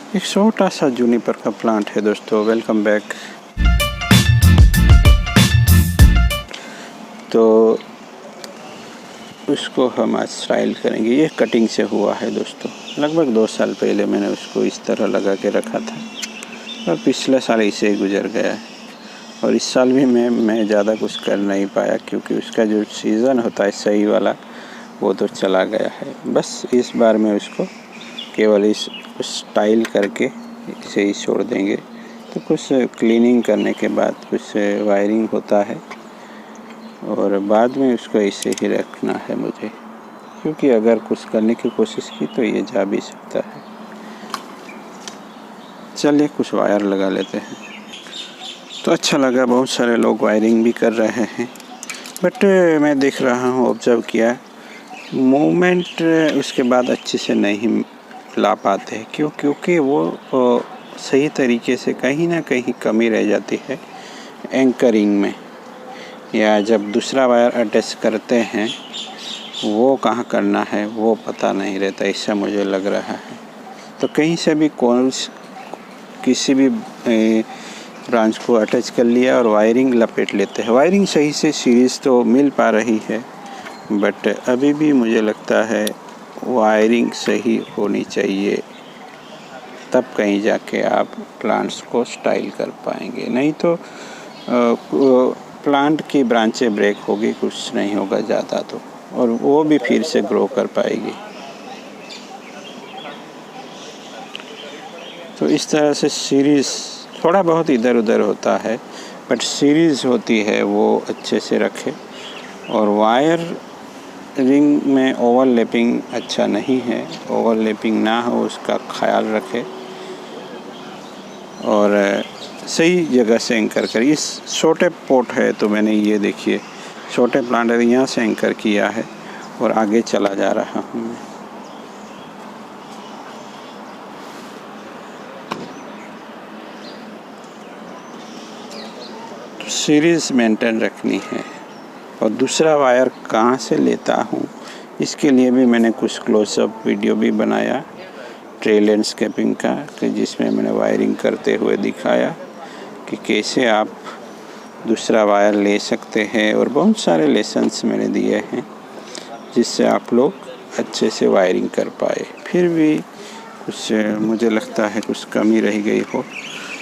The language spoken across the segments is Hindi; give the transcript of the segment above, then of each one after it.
एक छोटा सा जूनिपर का प्लांट है दोस्तों। Welcome back. तो उसको हम आज स्टाइल करेंगे। ये कटिंग से हुआ है दोस्तों। लगभग 2 साल पहले मैंने उसको इस तरह लगा के रखा था और पिछले साल इसे गुजर गया है। और इस साल भी मैं ज़्यादा कुछ कर नहीं पाया क्योंकि उसका जो सीज़न होता है सही वाला वो तो चला गया है। बस इस बार में उसको केवल इस स्टाइल करके इसे ही छोड़ देंगे। तो कुछ क्लीनिंग करने के बाद कुछ वायरिंग होता है और बाद में उसको ऐसे ही रखना है मुझे, क्योंकि अगर कुछ करने की कोशिश की तो ये जा भी सकता है। चलिए कुछ वायर लगा लेते हैं। तो अच्छा लगा, बहुत सारे लोग वायरिंग भी कर रहे हैं, बट मैं देख रहा हूँ, ऑब्जर्व किया, मूवमेंट उसके बाद अच्छे से नहीं ला पाते हैं। क्योंकि वो सही तरीके से कहीं ना कहीं कमी रह जाती है एंकरिंग में, या जब दूसरा वायर अटैच करते हैं वो कहाँ करना है वो पता नहीं रहता, ऐसा मुझे लग रहा है। तो कहीं से भी किसी भी ब्रांच को अटैच कर लिया और वायरिंग लपेट लेते हैं। वायरिंग सही से सीरीज़ तो मिल पा रही है, बट अभी भी मुझे लगता है वायरिंग सही होनी चाहिए, तब कहीं जाके आप प्लांट्स को स्टाइल कर पाएंगे। नहीं तो प्लांट की ब्रांचें ब्रेक होगी, कुछ नहीं होगा ज़्यादा तो, और वो भी फिर से ग्रो कर पाएगी। तो इस तरह से सीरीज़ थोड़ा बहुत इधर उधर होता है, बट सीरीज़ होती है वो अच्छे से रखे। और वायर रिंग में ओवरलैपिंग अच्छा नहीं है, ओवरलैपिंग ना हो उसका ख्याल रखे और सही जगह से एंकर कर। इस छोटे पोट है तो मैंने ये देखिए छोटे प्लांट यहाँ से एंकर किया है और आगे चला जा रहा हूँ मैं। तो सीरीज़ मेंटेन रखनी है। और दूसरा वायर कहाँ से लेता हूँ इसके लिए भी मैंने कुछ क्लोजअप वीडियो भी बनाया ट्रे लैंडस्केपिंग का, कि जिसमें मैंने वायरिंग करते हुए दिखाया कि कैसे आप दूसरा वायर ले सकते हैं। और बहुत सारे लेसन्स मैंने दिए हैं जिससे आप लोग अच्छे से वायरिंग कर पाए। फिर भी कुछ मुझे लगता है कुछ कमी रह गई हो,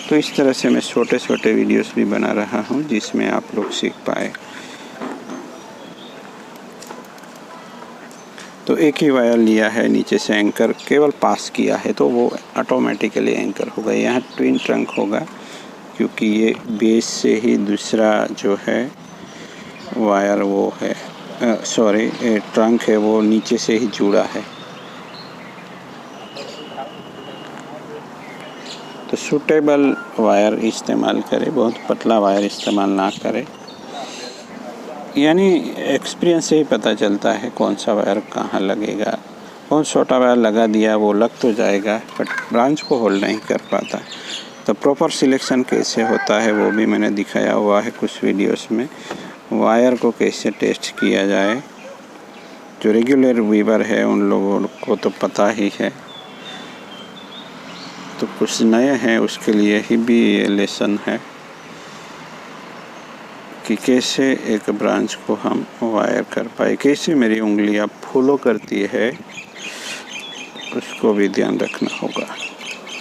तो इस तरह से मैं छोटे छोटे वीडियोस भी बना रहा हूँ जिसमें आप लोग सीख पाए। तो एक ही वायर लिया है, नीचे से एंकर केवल पास किया है तो वो ऑटोमेटिकली एंकर होगा। यहाँ ट्विन ट्रंक होगा क्योंकि ये बेस से ही दूसरा जो है वायर वो है ट्रंक है वो नीचे से ही जुड़ा है। तो सूटेबल वायर इस्तेमाल करें, बहुत पतला वायर इस्तेमाल ना करें। यानी एक्सपीरियंस से ही पता चलता है कौन सा वायर कहाँ लगेगा। बहुत छोटा वायर लगा दिया वो लग तो जाएगा बट ब्रांच को होल्ड नहीं कर पाता। तो प्रॉपर सिलेक्शन कैसे होता है वो भी मैंने दिखाया हुआ है कुछ वीडियोस में। वायर को कैसे टेस्ट किया जाए, जो रेगुलर वीवर है उन लोगों को तो पता ही है, तो कुछ नए हैं उसके लिए ही भी ये लेसन है कि कैसे एक ब्रांच को हम वायर कर पाए। कैसे मेरी उंगलियां फॉलो करती है उसको भी ध्यान रखना होगा,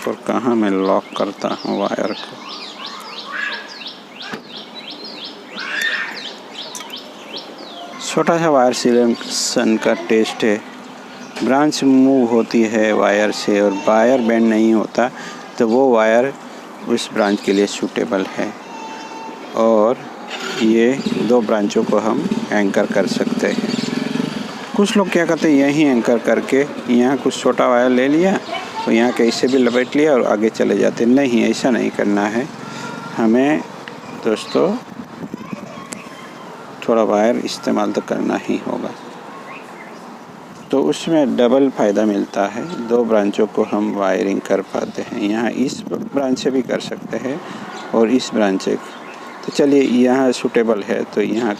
और कहाँ मैं लॉक करता हूँ वायर को। छोटा सा वायर सिलेक्शन का टेस्ट है। ब्रांच मूव होती है वायर से और वायर बेंड नहीं होता तो वो वायर उस ब्रांच के लिए सूटेबल है। और ये 2 ब्रांचों को हम एंकर कर सकते हैं। कुछ लोग क्या करते हैं, यहीं एंकर करके यहाँ कुछ छोटा वायर ले लिया और यहाँ कैसे भी लपेट लिया और आगे चले जाते। नहीं, ऐसा नहीं करना है हमें दोस्तों, थोड़ा वायर इस्तेमाल तो करना ही होगा। तो उसमें डबल फ़ायदा मिलता है, 2 ब्रांचों को हम वायरिंग कर पाते हैं। यहाँ इस ब्रांच से भी कर सकते हैं और इस ब्रांच से। तो चलिए यहाँ सूटेबल है तो यहाँ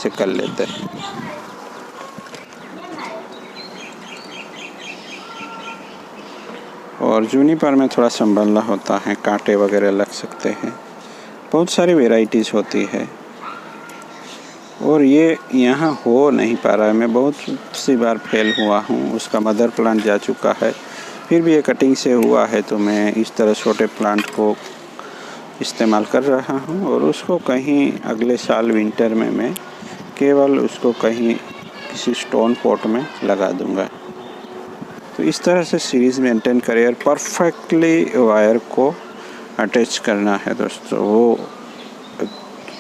से कर लेते हैं। और जूनिपर में थोड़ा संभलना होता है, कांटे वगैरह लग सकते हैं, बहुत सारी वेराइटीज़ होती है। और ये यहाँ हो नहीं पा रहा है, मैं बहुत सी बार फेल हुआ हूँ। उसका मदर प्लांट जा चुका है, फिर भी ये कटिंग से हुआ है, तो मैं इस तरह छोटे प्लांट को इस्तेमाल कर रहा हूँ। और उसको कहीं अगले साल विंटर में मैं केवल उसको कहीं किसी स्टोन पॉट में लगा दूँगा। तो इस तरह से सीरीज़ मेंटेन करिए और परफेक्टली वायर को अटैच करना है दोस्तों, वो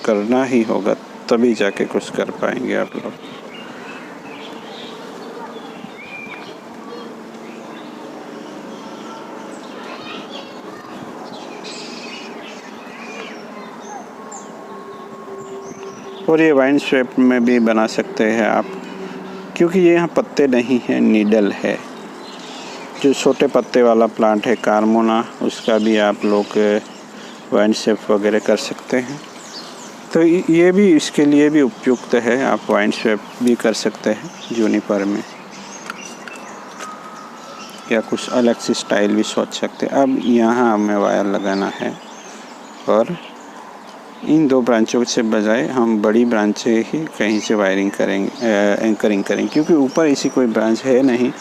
करना ही होगा, तभी जाके कुछ कर पाएंगे आप लोग। और ये वाइन शेप में भी बना सकते हैं आप, क्योंकि ये यहाँ पत्ते नहीं हैं, नीडल है। जो छोटे पत्ते वाला प्लांट है कार्मोना, उसका भी आप लोग वाइन शेप वगैरह कर सकते हैं। तो ये भी इसके लिए भी उपयुक्त है, आप वाइन शेप भी कर सकते हैं जूनिपर में, या कुछ अलग सी स्टाइल भी सोच सकते हैं। अब यहाँ हमें वायर लगाना है और इन दो ब्रांचों से बजाय हम बड़ी ब्रांचें ही कहीं से वायरिंग करेंगे, एंकरिंग करेंगे, क्योंकि ऊपर ऐसी कोई ब्रांच है नहीं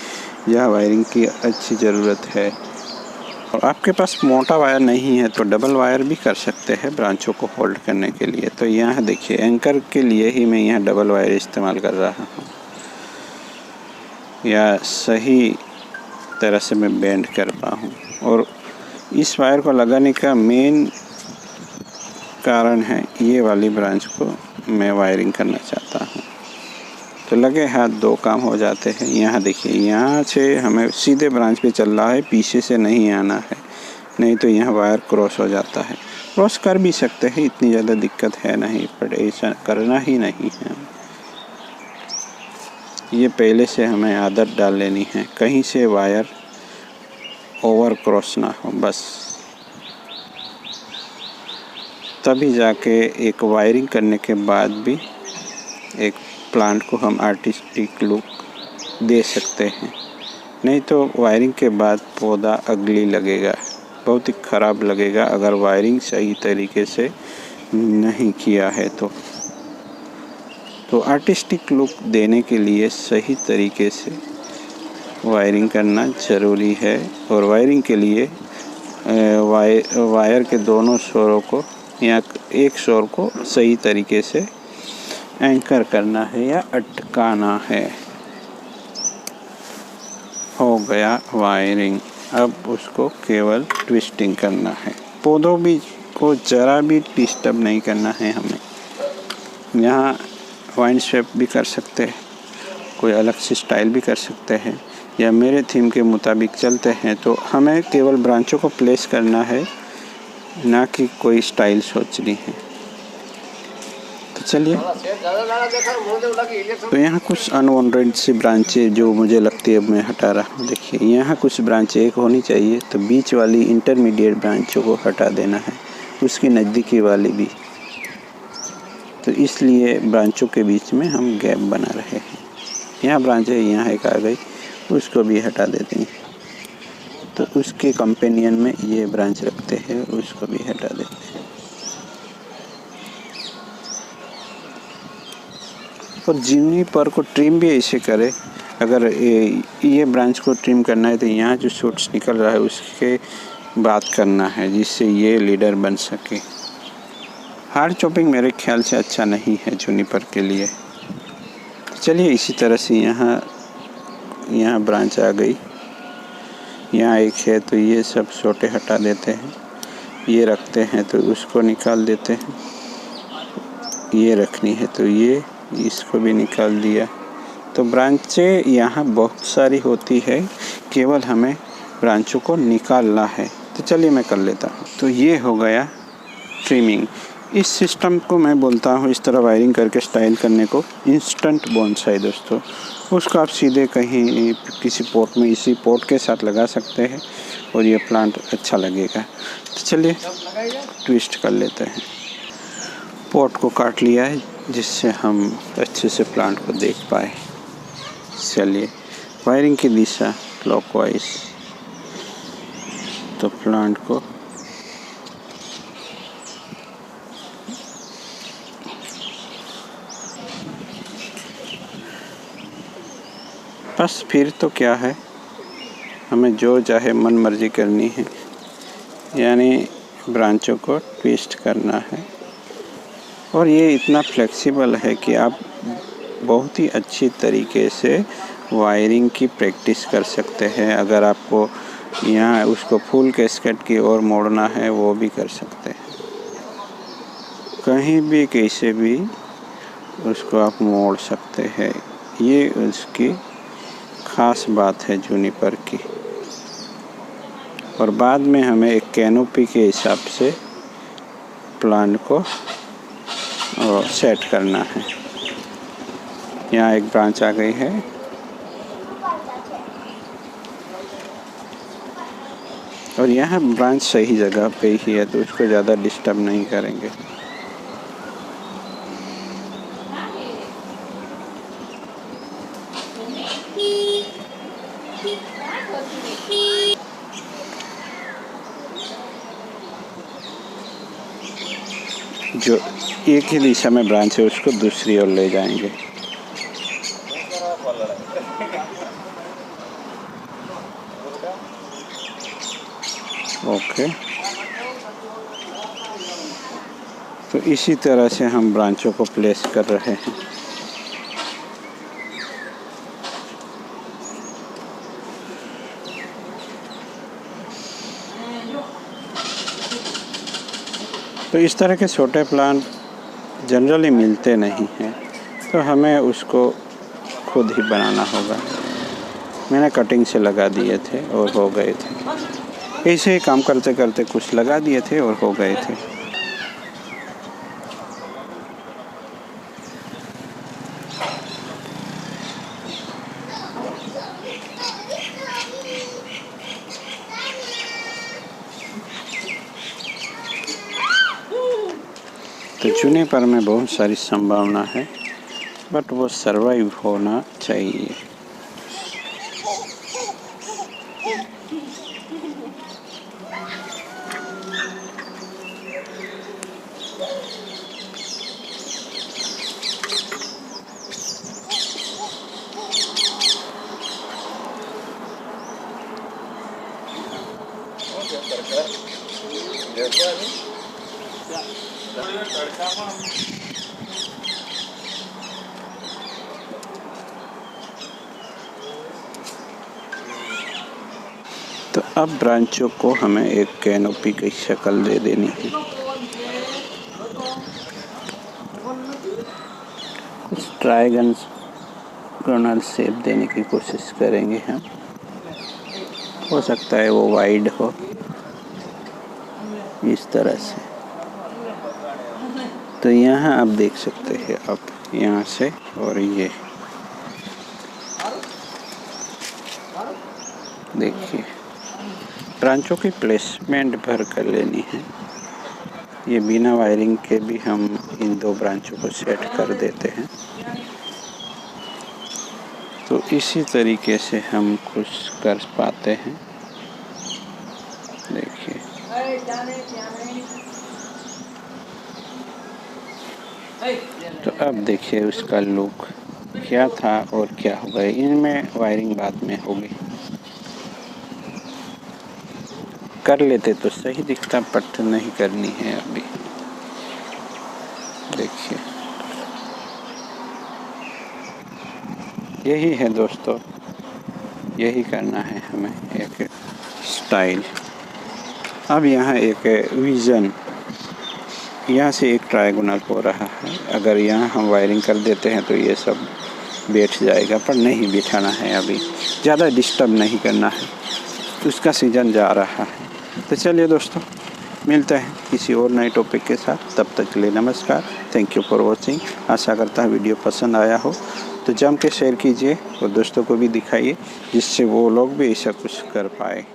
जहाँ वायरिंग की अच्छी ज़रूरत है। और आपके पास मोटा वायर नहीं है तो डबल वायर भी कर सकते हैं ब्रांचों को होल्ड करने के लिए। तो यहाँ देखिए, एंकर के लिए ही मैं यहाँ डबल वायर इस्तेमाल कर रहा हूँ, या सही तरह से मैं बेंड कर पाऊँ। और इस वायर को लगाने का मेन कारण है, ये वाली ब्रांच को मैं वायरिंग करना चाहता हूँ। तो लगे हाथ दो काम हो जाते हैं। यहाँ देखिए, यहाँ से हमें सीधे ब्रांच पे चल रहा है, पीछे से नहीं आना है, नहीं तो यहाँ वायर क्रॉस हो जाता है। क्रॉस कर भी सकते हैं, इतनी ज़्यादा दिक्कत है नहीं, पर ऐसा करना ही नहीं है। ये पहले से हमें आदत डाल लेनी है, कहीं से वायर ओवर क्रॉस ना हो, बस तभी जाके एक वायरिंग करने के बाद भी एक प्लांट को हम आर्टिस्टिक लुक दे सकते हैं। नहीं तो वायरिंग के बाद पौधा अगली लगेगा, बहुत ही ख़राब लगेगा अगर वायरिंग सही तरीके से नहीं किया है तो आर्टिस्टिक लुक देने के लिए सही तरीके से वायरिंग करना ज़रूरी है। और वायरिंग के लिए वायर के दोनों छोरों को या एक छोर को सही तरीके से एंकर करना है या अटकाना है। हो गया वायरिंग, अब उसको केवल ट्विस्टिंग करना है। पौधों भी को ज़रा भी डिस्टर्ब नहीं करना है हमें। यहाँ वाइन शेप भी कर सकते हैं, कोई अलग सी स्टाइल भी कर सकते हैं, या मेरे थीम के मुताबिक चलते हैं। तो हमें केवल ब्रांचों को प्लेस करना है, ना कि कोई स्टाइल सोचनी है। तो चलिए, तो यहाँ कुछ अनवांटेड सी ब्रांचें जो मुझे लगती है मैं हटा रहा हूँ। देखिए, यहाँ कुछ ब्रांचें एक होनी चाहिए, तो बीच वाली इंटरमीडिएट ब्रांचों को हटा देना है, उसकी नज़दीकी वाली भी। तो इसलिए ब्रांचों के बीच में हम गैप बना रहे हैं। यहाँ ब्रांच है, यहाँ एक आ गई, उसको भी हटा देते हैं। तो उसके कंपेनियन में ये ब्रांच रखते हैं, उसको भी हटा देते हैं। और जूनिपर को ट्रिम भी ऐसे करें, अगर ये ब्रांच को ट्रिम करना है तो यहाँ जो शूट्स निकल रहा है उसके बात करना है, जिससे ये लीडर बन सके। हार्ड चॉपिंग मेरे ख्याल से अच्छा नहीं है जूनिपर के लिए। चलिए, इसी तरह से यहाँ ब्रांच आ गई, यहाँ एक है, तो ये सब छोटे हटा देते हैं। ये रखते हैं तो उसको निकाल देते हैं, ये रखनी है तो ये इसको भी निकाल दिया। तो ब्रांचें यहाँ बहुत सारी होती है, केवल हमें ब्रांचों को निकालना है। तो चलिए मैं कर लेता हूँ। तो ये हो गया ट्रिमिंग। इस सिस्टम को मैं बोलता हूँ, इस तरह वायरिंग करके स्टाइल करने को, इंस्टेंट बोनसाई दोस्तों। उसको आप सीधे कहीं किसी पॉट में इसी पॉट के साथ लगा सकते हैं और ये प्लांट अच्छा लगेगा। तो चलिए ट्विस्ट कर लेते हैं। पॉट को काट लिया है जिससे हम अच्छे से प्लांट को देख पाए। चलिए, वायरिंग की दिशा क्लॉकवाइज तो प्लांट को बस फिर तो क्या है, हमें जो चाहे मन मर्जी करनी है, यानी ब्रांचों को ट्विस्ट करना है। और ये इतना फ्लेक्सिबल है कि आप बहुत ही अच्छी तरीके से वायरिंग की प्रैक्टिस कर सकते हैं। अगर आपको यहाँ उसको फुल कैस्केट की ओर मोड़ना है वो भी कर सकते हैं, कहीं भी कैसे भी उसको आप मोड़ सकते हैं। ये उसकी ख़ास बात है जूनिपर की। और बाद में हमें एक कैनोपी के हिसाब से प्लांट को सेट करना है। यहाँ एक ब्रांच आ गई है, और यहाँ ब्रांच सही जगह पे ही है तो उसको ज़्यादा डिस्टर्ब नहीं करेंगे। जो एक ही दिशा में ब्रांच है उसको दूसरी ओर ले जाएंगे। ओके, तो इसी तरह से हम ब्रांचों को प्लेस कर रहे हैं। तो इस तरह के छोटे प्लांट जनरली मिलते नहीं हैं, तो हमें उसको खुद ही बनाना होगा। मैंने कटिंग से लगा दिए थे और हो गए थे। ऐसे ही काम करते करते कुछ लगा दिए थे और हो गए थे। तो जूनिपर में बहुत सारी संभावना है, बट वो सरवाइव होना चाहिए। तो अब ब्रांचों को हमें एक कैनोपी की शक्ल दे देनी है। कुछ ट्रायगोनल शेप देने की कोशिश करेंगे हम। हो सकता है वो वाइड हो इस तरह से। तो यहाँ आप देख सकते हैं, आप यहाँ से और ये देखिए, ब्रांचों की प्लेसमेंट भर कर लेनी है। ये बिना वायरिंग के भी हम इन दो ब्रांचों को सेट कर देते हैं। तो इसी तरीके से हम कुछ कर पाते हैं। देखिए, तो अब देखिए उसका लुक क्या था और क्या हो गया। इनमें वायरिंग बाद में होगी, कर लेते तो सही दिखता, बट नहीं करनी है अभी। देखिए, यही है दोस्तों, यही करना है हमें, एक स्टाइल। अब यहाँ एक विज़न, यहाँ से एक ट्रायगोनल हो रहा है। अगर यहाँ हम वायरिंग कर देते हैं तो ये सब बैठ जाएगा, पर नहीं बिठाना है अभी, ज़्यादा डिस्टर्ब नहीं करना है। उसका सीज़न जा रहा है। तो चलिए दोस्तों, मिलते हैं किसी और नए टॉपिक के साथ। तब तक के लिए नमस्कार, थैंक यू फॉर वॉचिंग। आशा करता हूँ वीडियो पसंद आया हो तो जम के शेयर कीजिए और दोस्तों को भी दिखाइए, जिससे वो लोग भी ऐसा कुछ कर पाए।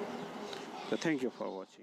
तो थैंक यू फॉर वॉचिंग।